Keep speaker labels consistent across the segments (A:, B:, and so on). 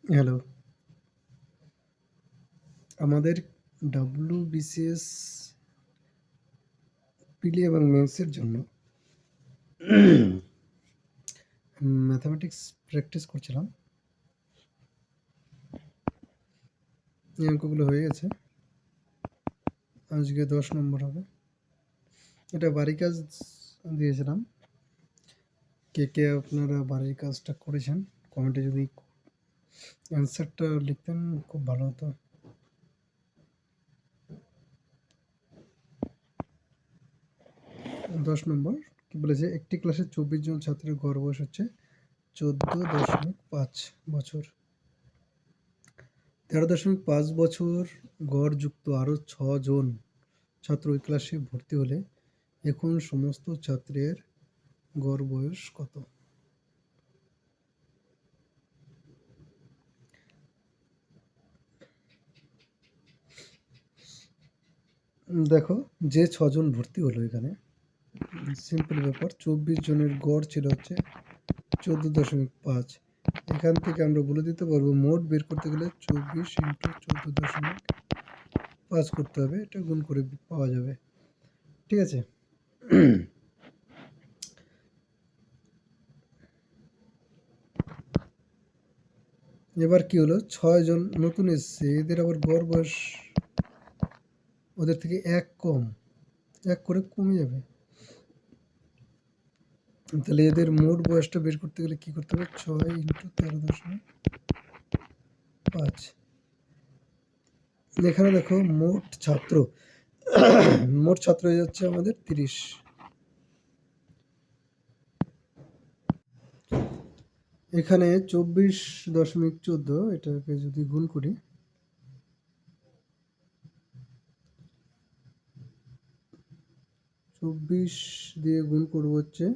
A: Hello, আমাদের WBCS প্রিলি এবং মেন্সের জন্য ম্যাথামেটিক্স প্র্যাকটিস করছিলাম। এই অঙ্কগুলো হয়ে গেছে। আজকে 10 নম্বর হবে। এটা বাড়ির কাজ দিয়েছিলাম। কে কে আপনারা বাড়ির কাজটা করেছেন কমেন্টে যদি অ্যান্সারটা লিখতেন খুব ভালো হতো। দশ নম্বর কি বলেছে, একটি ক্লাসে 24 জন ছাত্রের গড় বয়স হচ্ছে 14.5 বছর। 13.5 বছর গড় যুক্ত আরও 6 জন ছাত্র ওই ক্লাসে ভর্তি হলে এখন সমস্ত ছাত্রের গড় বয়স কত? দেখো, যে 6 জন ভর্তি হলো এখানে, সিম্পল ব্যাপার, 24 জনের গড় ছিল হচ্ছে 14.5। এখান থেকে আমরা বলে দিতে পারবো মোট বের করতে গেলে 24 ইন্টু 14.5 করতে হবে, এটা গুণ করে পাওয়া যাবে। ঠিক আছে। এবার কি হলো, 6 জন নতুন এসছে, এদের আবার গড় বয়স ওদের থেকে 1 কম, 1 করে কমে যাবে। তাহলে এদের মোট বয়সটা বের করতে গেলে কি করতে হবে, 6 ইন্টু 13.5। এখানে দেখো মোট ছাত্র হয়ে যাচ্ছে আমাদের 30। এখানে 24.14, এটাকে যদি গুণ করি, 24 দিয়ে গুণ করবো হচ্ছে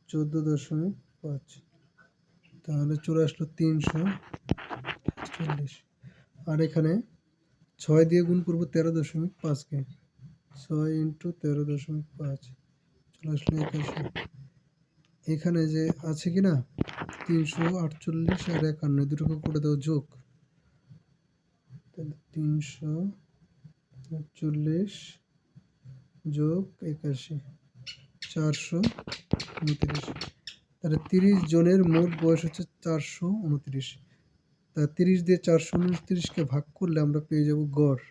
A: 14.5, তাহলে চলে আসলো 340। আর এখানে 6 দিয়ে গুণ করবো 13.5কে, 6 ইন্টু 13.5, চলে আসলো 81। এখানে যে আছে কি না 348 আর 51, দুটোকে করে দেবো যোগ, তাহলে 348 যোগ 81, 429। তাহলে 30 জনের মোট বয়স হচ্ছে 429। তা 30 দিয়ে 429কে ভাগ করলে আমরা পেয়ে যাব গড়।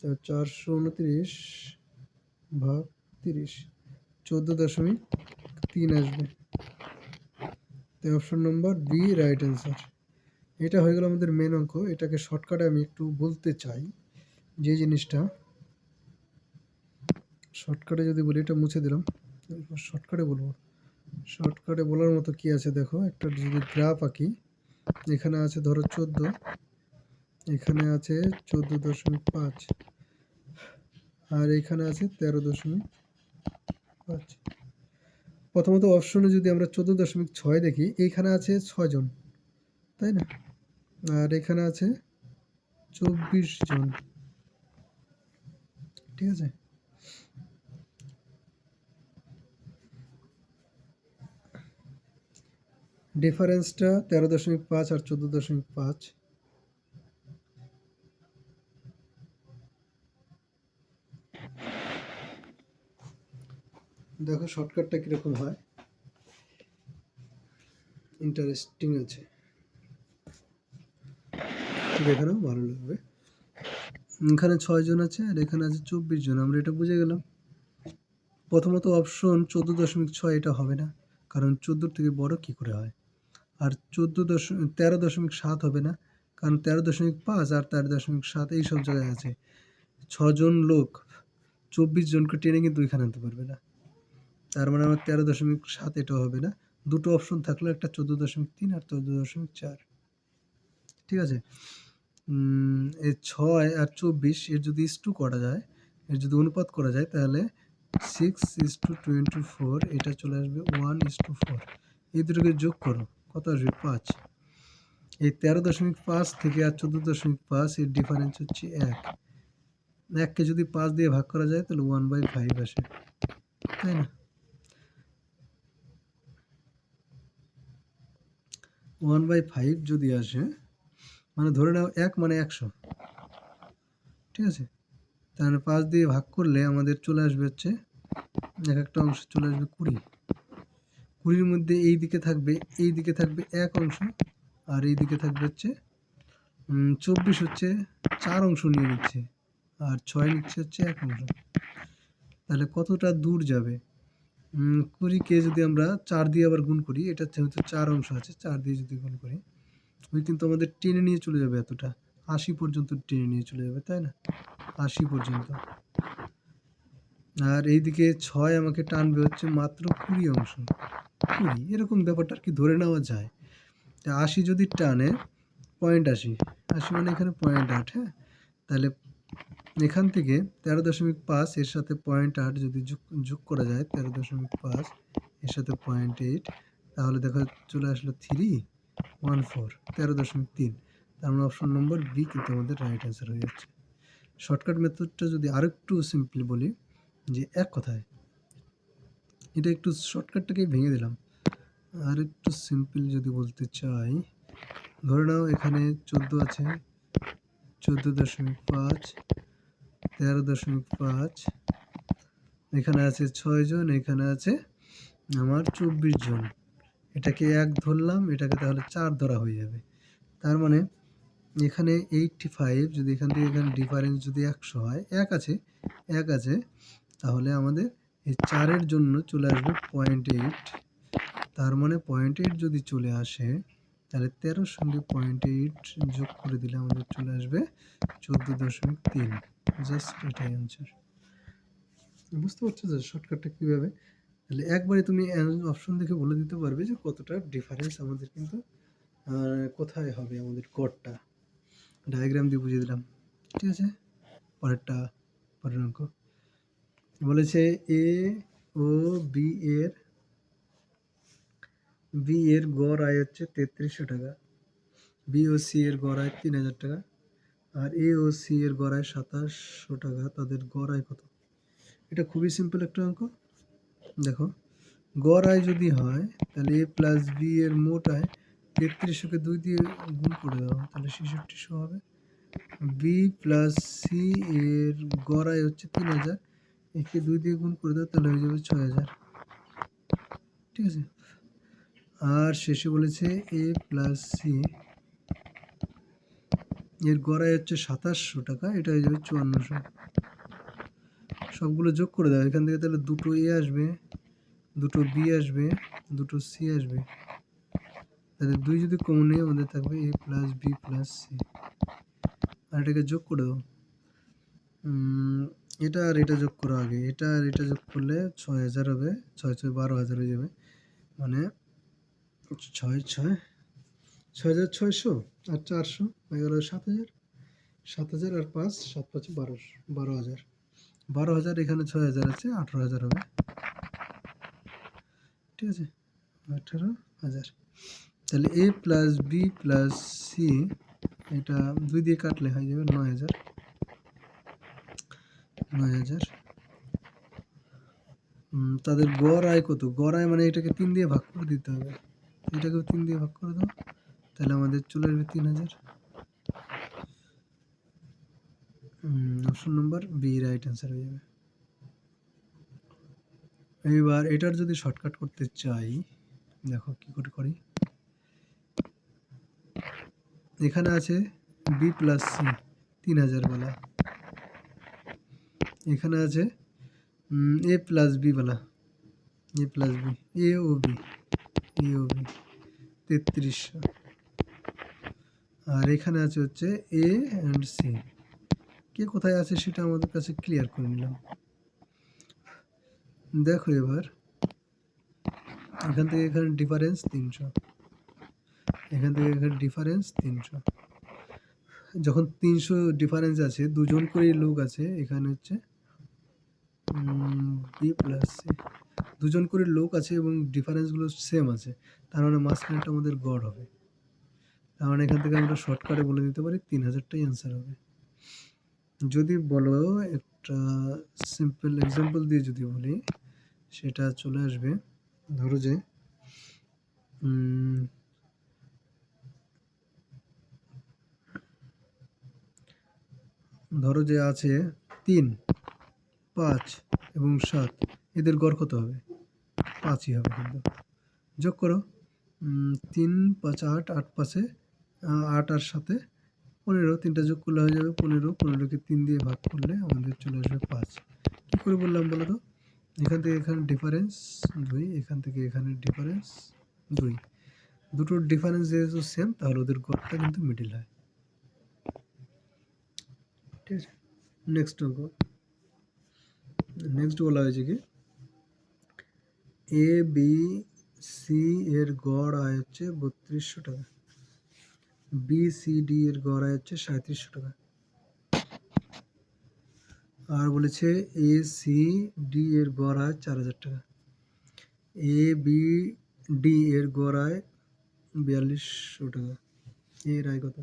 A: 429 ভাগ 30, 14.3 আসবে। তাই option number B right answer. এটা হয়ে গেল আমাদের মেন অঙ্ক। এটাকে শর্টকাটে আমি একটু বলতে চাই, যে জিনিসটা শর্টকাটে যদি বলি, এটা মুছে দিলাম, শর্টকাটে বলবো। শর্টকাটে বলার মতো কি আছে দেখো, একটা যদি গ্রাফ আঁকি, এখানে আছে ধরো 14, এখানে আছে 14.5, আর এখানে আছে 13.5। প্রথমত অপশনে যদি আমরা 14.6 দেখি, এইখানে আছে 6 জন, তাই না? আর এখানে আছে 24 জন। ঠিক আছে। ডিফারেন্সটা 13.5 আর 14.5। দেখো শর্টকাটটা কিরকম হয়, ইন্টারেস্টিং আছে, দেখানো ভালো লাগবে। এখানে 6 জন আছে আর এখানে আছে 24 জন, আমরা এটা বুঝে গেলাম। প্রথমত অপশন 14.6 এটা হবে না, কারণ 14 থেকে বড় কি করে হয়। আর 13.7 হবে না, কারণ 13.5 আর 13.7 এইসব জায়গায় আছে। 6 জন লোক 24 জনকে টেনে কিন্তু এখানে আনতে পারবে না, তার মানে আমার 13.7 এটাও হবে না। দুটো অপশন থাকলো, একটা 14.3 আর 14.4। ঠিক আছে। এই 6 আর 24 এর যদি ইস্টু করা যায়, এর যদি অনুপাত করা যায়, তাহলে 6:24, এটা চলে আসবে 1:4। এই দুটোকে যোগ করো, কত আসবে 5। এই 13.5 থেকে আর 14.5 এর ডিফারেন্স হচ্ছে 1। 1কে যদি 5 দিয়ে ভাগ করা যায় তাহলে 1/5 আসে, তাই না? 1/5 যদি আসে, মানে ধরে নাও 1 মানে 100, ঠিক আছে? তাহলে 5 দিয়ে ভাগ করলে আমাদের চলে আসবে হচ্ছে, এক একটা অংশ চলে আসবে 20। 20-র মধ্যে এই দিকে থাকবে 1 অংশ, আর এই দিকে থাকবে হচ্ছে 24 হচ্ছে 4 অংশ নিয়ে নিচ্ছে, আর 6 নিচ্ছে হচ্ছে 1 অংশ। তাহলে কতটা দূর যাবে? 20-কে যদি আমরা 4 দিয়ে আবার গুণ করি, এটা যেহেতু 4 অংশ আছে, 4 দিয়ে যদি গুণ করি, ওই কিন্তু আমাদের টেনে নিয়ে চলে যাবে এতটা, 80 পর্যন্ত টেনে নিয়ে চলে যাবে, তাই না? 80 পর্যন্ত। আর এইদিকে 6 আমাকে টানবে হচ্ছে মাত্র 20 অংশ। 20 এরকম ব্যাপারটা আর কি ধরে নেওয়া যায়। তা 80 যদি টানে, 0.80, 80 মানে এখানে 0.8, হ্যাঁ? তাহলে এখান থেকে 13.5 এর সাথে 0.8 যদি যোগ করা যায়, 13.5 এর সাথে 0.8, তাহলে দেখো চলে আসলো 314, 13.3। তার মানে অপশন নম্বর বি কিন্তু আমাদের রাইট অ্যান্সার হয়ে যাচ্ছে। শর্টকাট মেথডটা যদি আরেকটু সিম্পলি বলি, যে এক কথায়, এটা একটু শর্টকাটটাকেই ভেঙে দিলাম, আর একটু সিম্পল যদি বলতে চাই, ধরে নাও এখানে 14 আছে, 14.5, 13.5, এখানে আছে 6 জন, এখানে আছে আমার 24 জন। এটাকে 1 ধরলাম, এটাকে তাহলে 4 ধরা হয়ে যাবে। তার মানে এখানে 85, যদি এখান থেকে এখানে ডিফারেন্স যদি 100 হয়, 1 আছে, তাহলে আমাদের এই 4-এর জন্য চলে আসবে 0.8। তার মানে 0.8 যদি চলে আসে, তাহলে 13-র সঙ্গে 0.8 যোগ করে দিলে আমাদের চলে আসবে 14.3। জাস্ট এটাই অ্যান্সার। বুঝতে পারছো যে শর্টকাটটা কীভাবে? তাহলে একবারে তুমি অপশন দেখে বলে দিতে পারবে যে কতটা ডিফারেন্স আমাদের কিন্তু কোথায় হবে আমাদের গড়টা। ডায়াগ্রাম দিয়ে বুঝিয়ে দিলাম, ঠিক আছে? পরের অঙ্ক বলেছে এ ও বি এর গড় আয় হচ্ছে 3300 টাকা, বি ও সি এর গড় আয় 3000 টাকা, আর এ ও সি এর গড় আয় 2700 টাকা। তাদের গড় আয় কত? এটা খুবই সিম্পল একটা অঙ্ক। দেখো, গড় আয় যদি হয়, তাহলে এ প্লাস বি এর মোট আয় 3300-কে 2 দিয়ে গুণ করে দাও, তাহলে 6600 হবে। বি প্লাস সি এর গড় আয় হচ্ছে 3000, একে 2 দিয়ে গুণ করে দাও, তাহলে হয়ে যাবে 6000, ঠিক আছে? আর শেষে বলেছে এ প্লাস সি এর গড় আয় হচ্ছে 2700 টাকা, এটা হয়ে যাবে 5400। সবগুলো যোগ করে দাও, এখান থেকে তাহলে দুটো এ আসবে, দুটো বি আসবে, দুটো সি আসবে, তাহলে 2 যদি কমন নেই, আমাদের থাকবে এ প্লাস বি প্লাস সি। আর এটাকে যোগ করে দাও, এটা আর এটা যোগ করো আগে, এটা আর এটা যোগ করলে 6000 হবে, 6 6 12000 হয়ে যাবে, মানে 6600 আর 400 হয়ে গেল 7000, 7000 আর 5, 7 5 1200, 12000, 12000, এখানে 6000 আছে, 18000 হবে, ঠিক আছে? 18000। তাহলে A plus B plus C, এটা 2 দিয়ে কাটলে হয়ে যাবে 9000। তাদের গড় আয় কত? গড় আয় মানে এটাকে 3 দিয়ে ভাগ করে দিতে হবে, এটাকেও 3 দিয়ে ভাগ করে দাও, তাহলে আমাদের চলে আসবে 3000। Option number B right answer হয়ে যাবে। এইবার এটার যদি শর্টকাট করতে চাই, দেখো কি করে করি। এখানে আছে বি প্লাস সি 3000 বেলা, এখানে আছে এ প্লাস বি বেলা, এ প্লাস বি, এ ও বি 3300, আর এখানে আছে হচ্ছে এ অ্যান্ড সি। কে কোথায় আছে সেটা আমাদের কাছে ক্লিয়ার করে নিলাম। দেখো এবার এখান থেকে এখানে ডিফারেন্স 300, এখান থেকে এখানে ডিফারেন্স 300। যখন 300 ডিফারেন্স আছে, দুজন করেই লোক আছে, এখানে হচ্ছে বি প্লাস সি, দুজন করে লোক আছে এবং ডিফারেন্সগুলো সেম আছে, তার মানে মাঝখানটা আমাদের গড় হবে। তার মানে এখান থেকে আমরা শর্টকাটে বলে দিতে পারি 3000টাই অ্যান্সার হবে। যদি বলো একটা সিম্পল এক্সাম্পল দিয়ে যদি বলি, সেটা চলে আসবে, ধরো যে ধরো যে আছে 3, 5 এবং 7, এদের গড় কত হবে? 5ই হবে। কিন্তু যোগ করো 3, 5, 8, 8 5-এ 8 আর 7-এ 15, 3টা যোগ করলে হয়ে যাবে 15, 15কে 3 দিয়ে ভাগ করলে আমাদের চলে আসবে 5। কী করে বললাম বলো তো? এখান থেকে এখানে ডিফারেন্স 2, এখান থেকে এখানে ডিফারেন্স 2, দুটোর ডিফারেন্স যেহেতু সেম তাহলে ওদের গড়টা কিন্তু মিডিল হয়। ঠিক আছে, নেক্সট অঙ্ক। নেক্সট বলা হয়েছে কি এ বি সি এর গড় আয় হচ্ছে 3200 টাকা, বি সি ডি এর গড় আয় হচ্ছে 3700 টাকা। আর বলেছে এ সি ডি এর গড় আয় 4000 টাকা, এ বি ডি এর গড় আয় 4200 টাকা। এর আয় কত?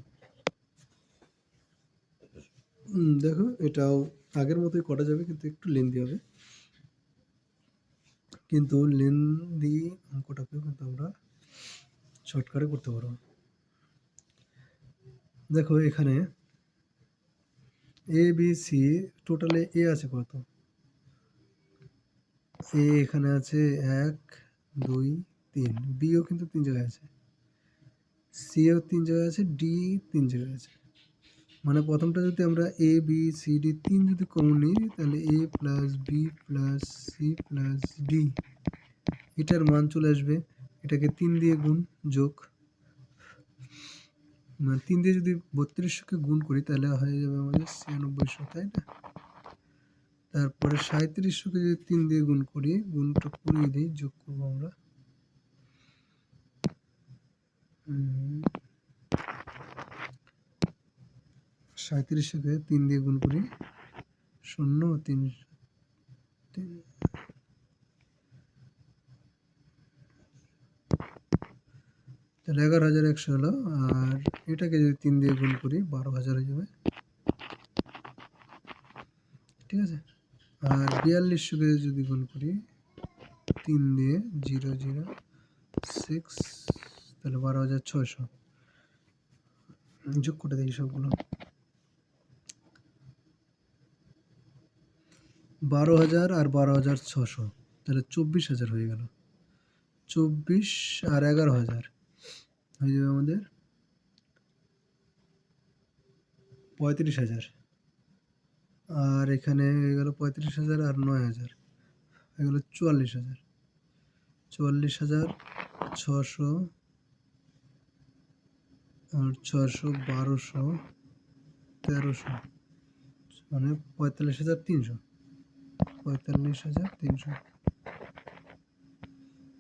A: দেখো এটাও আগের মতোই করা যাবে, কিন্তু একটু লেন্দি হবে। কিন্তু লেন্দি অঙ্কটাকেও কিন্তু আমরা শর্টকাটে করতে পারবো। দেখো এখানে এ বি সি টোটালে এ আছে কত? এ এখানে আছে 1, 2, 3, বিও কিন্তু 3 জায়গায় আছে, সিও 3 জায়গায় আছে, ডি 3 জায়গায় আছে। মানে প্রথমটা যদি আমরা এ বি সি ডি 3 যদি কমন নিই তাহলে A plus B plus C plus D, এটার মান চলে আসবে। এটাকে 3 দিয়ে গুণ যোগ, মানে 3 দিয়ে যদি 3200-কে গুণ করি তাহলে হয়ে যাবে আমাদের 9600, তাই না? তারপরে 3700-কে যদি 3 দিয়ে গুণ করি, গুণটা করিয়ে দিই, যোগ করবো আমরা 3700-কে 3 দিয়ে গুণ করি 0, 3, তাহলে 11100 হলো। আর এটাকে যদি 3 দিয়ে গুণ করি 12000 হয়ে যাবে। ঠিক আছে, আর 4200-কে যদি গুণ করি 3 দিয়ে 006, তাহলে 12600। যোগ করে দিই সবগুলো, 12000 আর 12600, তাহলে 24000 হয়ে গেল। 24 আর 11000 হয়ে যাবে আমাদের 35000। আর এখানে হয়ে গেল 35000 আর 9000 হয়ে গেল 44000। 44000, 600 আর 600, 1200, 1300, মানে 45300। 45300।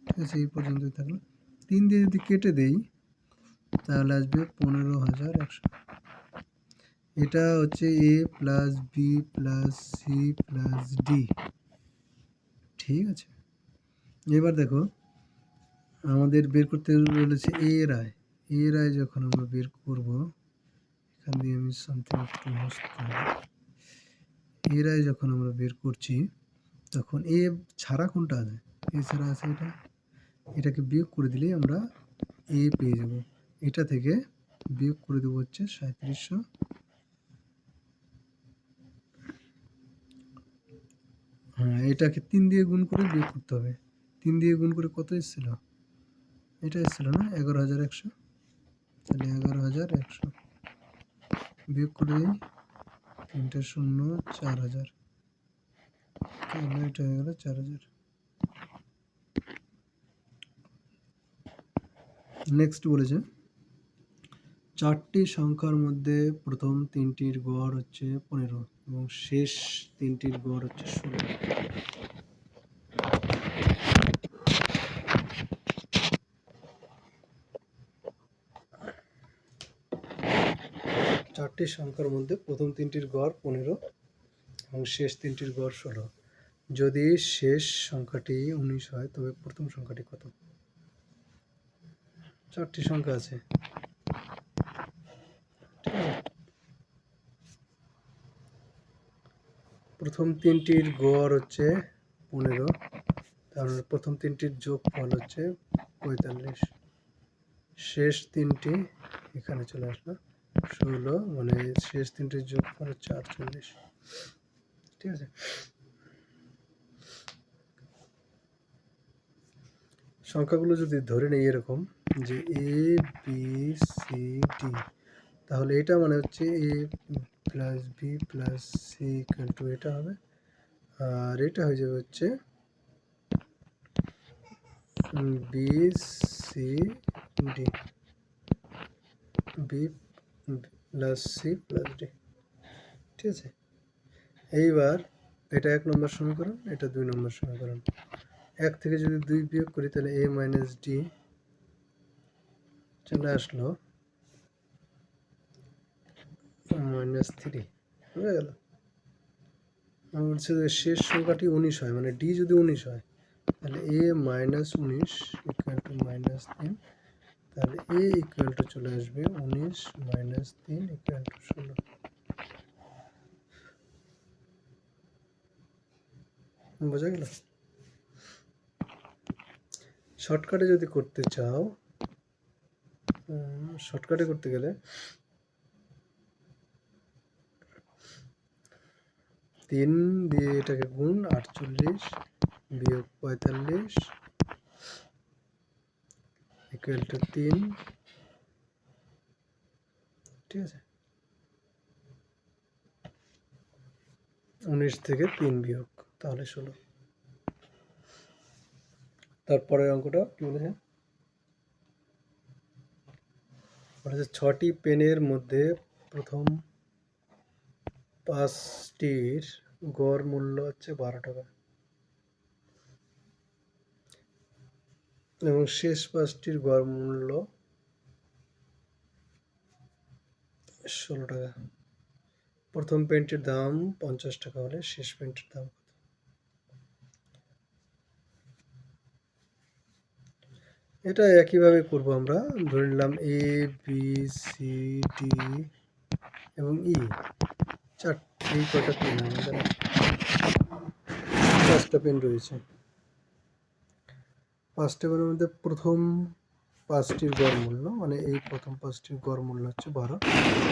A: ঠিক আছে, এই পর্যন্তই থাকলো। 3 দিয়ে যদি কেটে দেই তাহলে আসবে 15100। এটা হচ্ছে A plus B plus C plus D. ঠিক আছে, এবার দেখো আমাদের বের করতে বলেছে এ এর আয়। এ এর আয় যখন আমরা বের করব, এখান দিয়ে আমি সামথিং একটু মুছতে হবে। এর আয় যখন আমরা বের করছি তখন এ ছাড়া কোনটা আছে? এ ছাড়া আছে এটা, এটাকে বিয়োগ করে দিলেই আমরা এ পেয়ে যাব। এটা থেকে বিয়োগ করে দেবো হচ্ছে 3700। হ্যাঁ, এটাকে 3 দিয়ে গুণ করে বিয়োগ করতে হবে। 3 দিয়ে গুণ করে কত এসেছিল? এটা এসেছিল না 11100, তাহলে 11100 বিয়োগ করে দিই 3টা 0, 4000, তাহলে এটা হয়ে গেল 4000। নেক্সট বলেছে 4টি সংখ্যার মধ্যে প্রথম 3টির গড় হচ্ছে 15 এবং শেষ 3টির গড় হচ্ছে 16। 4টি সংখ্যার মধ্যে প্রথম 3টির গড় 15 এবং শেষ 3টির গড় 16। যদি শেষ সংখ্যাটি 19 হয় তবে প্রথম সংখ্যাটি কত? 4টি সংখ্যা আছে, প্রথম 3টির গড় হচ্ছে 15, তাহলে প্রথম 3টির যোগফল হচ্ছে 45, শেষ 3টি এখানে চলে আসলো 16 মানে শেষ তিনটে যোগ করে 48। ঠিক আছে, সংখ্যাগুলো যদি ধরে নেই এরকম যে এ বি সি ডি, তাহলে এটা মানে হচ্ছে A plus B plus C equal to এটা হবে, আর এটা হয়ে যাবে হচ্ছে B C D, B plus C plus D. ঠিক আছে, এইবার এটা 1 নম্বর সমীকরণ, এটা 2 নম্বর সমীকরণ। 1 থেকে যদি 2 বিয়োগ করি তাহলে এ মাইনাস ডি চলে আসলো -3 হয়ে গেল। বলছে যে শেষ সংখ্যাটি 19 হয়, মানে ডি যদি 19 হয় তাহলে এ মাইনাস 19 ইকুয়াল টু -3, তাহলে এ ইকুয়াল টু চলে আসবে 19 মাইনাস 3 ইকুয়াল টু 16। বোঝা গেল? শর্টকাটে যদি করতে চাও, শর্টকাটে করতে গেলে 3 দিয়ে এটাকে গুণ 48 বিয়োগ 45 ইকুয়াল টু 3। ঠিক আছে, 19 থেকে 3 বিয়োগ তাহলে 16। তারপরের অঙ্কটা কি বলেছে? বলেছে 6টি পেনের মধ্যে প্রথম 5টির গড় মূল্য হচ্ছে 12 টাকা এবং শেষ 5টির গড় মূল্য 16 টাকা। প্রথম পেনটির দাম 50 টাকা হলে শেষ পেনটির দাম কত? এটা একইভাবে করব আমরা। ধরে নিলাম এ বি সি ডি এবং ই, এই কটা পেন আমাদের 5টা পেন রয়েছে। 5টা পেনের মধ্যে প্রথম 5টির গড় মূল্য, মানে এই প্রথম 5টির গড় মূল্য হচ্ছে 12,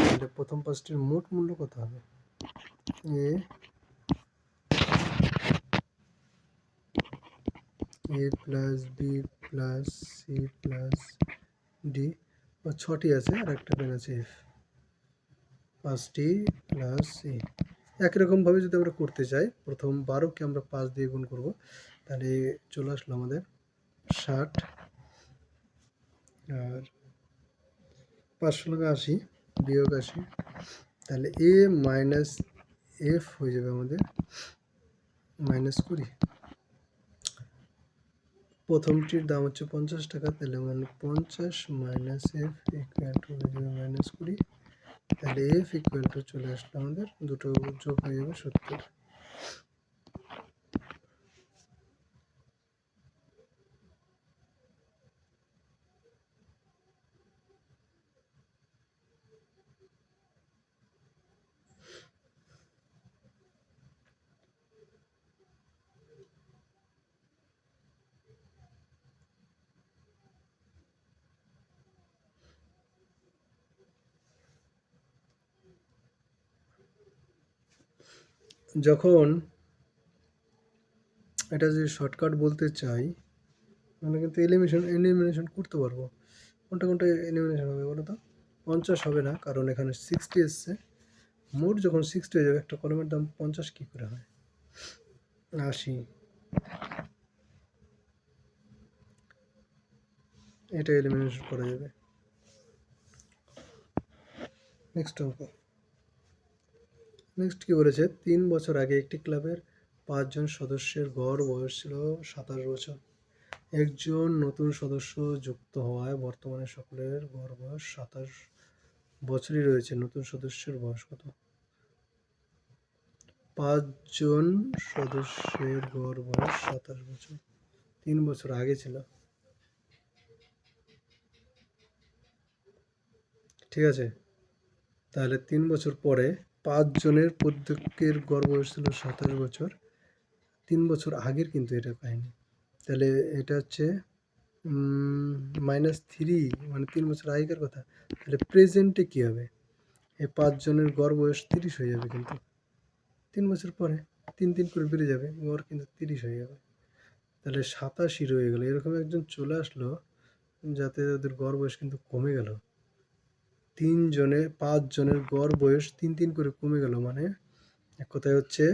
A: তাহলে প্রথম 5টির মোট মূল্য কত হবে? A plus B plus C plus D, 6টি আছে আর একটা পেন আছে এফ, 5টি প্লাস সি। একই রকমভাবে যদি আমরা করতে চাই, প্রথম 12কে আমরা 5 দিয়ে গুণ করব, তাহলে চলে আসলো আমাদের 60, আর 5 80 বিয়োগ 80, তাহলে এ মাইনাস এফ হয়ে যাবে আমাদের -20। প্রথমটির দাম হচ্ছে 50 টাকা, তাহলে মানে 50 মাইনাস এফ ইকুয়াল টু হয়ে যাবে -20, তাহলে এফ ইকুয়াল টু চলে আসলো আমাদের, দুটো যোগ হয়ে যাবে 70। যখন এটা যদি শর্টকাট বলতে চাই, মানে কিন্তু এলিমিনেশন করতে পারবো। কোনটা কোনটা এলিমিনেশন হবে বলো তো? 50 হবে না, কারণ এখানে 60 এসছে। মোট যখন 60 হয়ে যাবে, একটা কলমের দাম 50 কী করে হয়? 80। এটা এলিমিনেশন করা যাবে। নেক্সট অঙ্ক। নেক্সট কি বলেছে? 3 বছর আগে একটি ক্লাবের 5 জন সদস্যের গড় বয়স ছিল 27 বছর। একজন নতুন সদস্য যুক্ত হওয়ায় বর্তমানে সকলের গড় বয়স 27 বছরই রয়েছে। নতুন সদস্যের বয়স কত? 5 জন সদস্যের গড় বয়স 27 বছর, 3 বছর আগে ছিল। ঠিক আছে, তাহলে 3 বছর পরে 5 জনের প্রত্যেকের গড় বয়স ছিল 27 বছর, 3 বছর আগের কিন্তু এটা কাহিনি। তাহলে এটা হচ্ছে -3, মানে 3 বছর আগেকার কথা। তাহলে প্রেজেন্টে কী হবে? এই 5 জনের গড় বয়স 30 হয়ে যাবে, কিন্তু 3 বছর পরে 3 করে বেড়ে যাবে, গড় কিন্তু 30 হয়ে যাবে। তাহলে 87 রয়ে গেল। এরকম একজন চলে আসলো যাতে ওদের গড় বয়স কিন্তু কমে গেল। 5 জনের গড় বয়স 3 করে কমে গেল, মানে এক কথায় হচ্ছে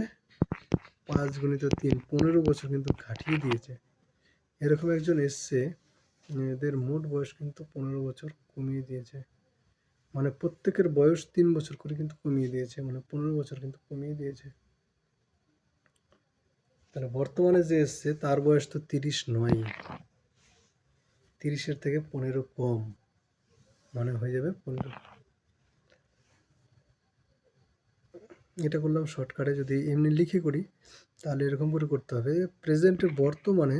A: 5 গুণিত 3 15 বছর কিন্তু ঘাটিয়ে দিয়েছে। এরকম একজন এসছে, এদের মোট বয়স কিন্তু 15 বছর কমিয়ে দিয়েছে, মানে প্রত্যেকের বয়স 3 বছর করে কিন্তু কমিয়ে দিয়েছে, মানে 15 বছর কিন্তু কমিয়ে দিয়েছে। তাহলে বর্তমানে যে এসছে তার বয়স তো 30 নয়, 30-এর থেকে 15 কম, মানে হয়ে যাবে 15। এটা করলাম শর্টকাটে। যদি এমনি লিখে করি তাহলে এরকম করে করতে হবে। প্রেজেন্টে বর্তমানে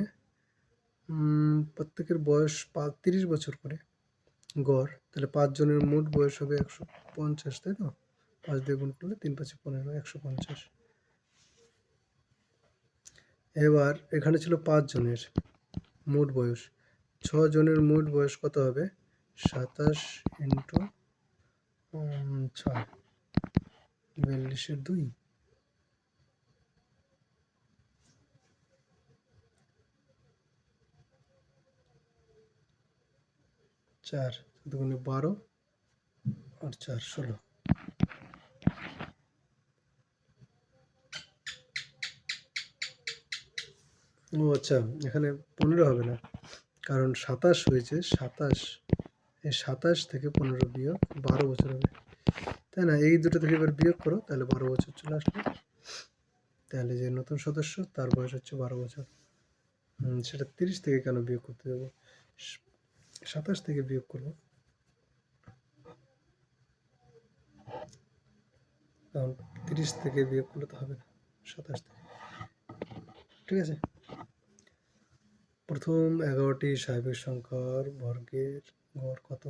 A: প্রত্যেকের বয়স 30 বছর করে গড়, তাহলে 5 জনের মোট বয়স হবে 150, তাই তো? 5 দিয়ে গুণ করলে 3 5 15, 150। এবার এখানে ছিল 5 জনের মোট বয়স, 6 জনের মোট বয়স কত হবে? 27 ইন্টু 6, 42-এর 2, 4 দুগুণে 12 আর 4 16। ও আচ্ছা, এখানে 15 হবে না, কারণ 27 হয়েছে। 27, এই 27 থেকে 15 বিয়োগ 12 বছর হবে, তাই না? এই দুটো থেকে এবার বিয়োগ করো, তাহলে 12 বছর চলে আসলো। তাহলে যে নতুন সদস্য তার বয়স হচ্ছে 12 বছর। সেটা 30 থেকে কেন বিয়োগ করতে যাবো? 27 থেকে বিয়োগ করবো, কারণ 30 থেকে বিয়োগ করলে তো হবে না, 27 থেকে। ঠিক আছে। প্রথম 11টি স্বাভাবিক সংখ্যার বর্গের গড় কত?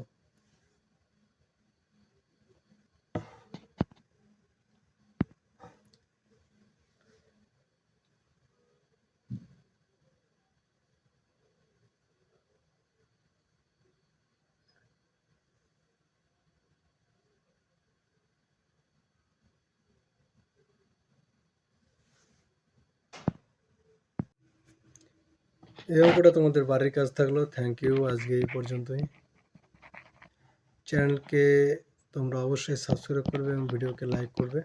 A: এই অঙ্কটা তোমাদের বাড়ির কাজ থাকলো। থ্যাংক ইউ, আজকে এই পর্যন্তই। চ্যানেলকে তোমরা অবশ্যই সাবস্ক্রাইব করবে এবং ভিডিওকে লাইক করবে।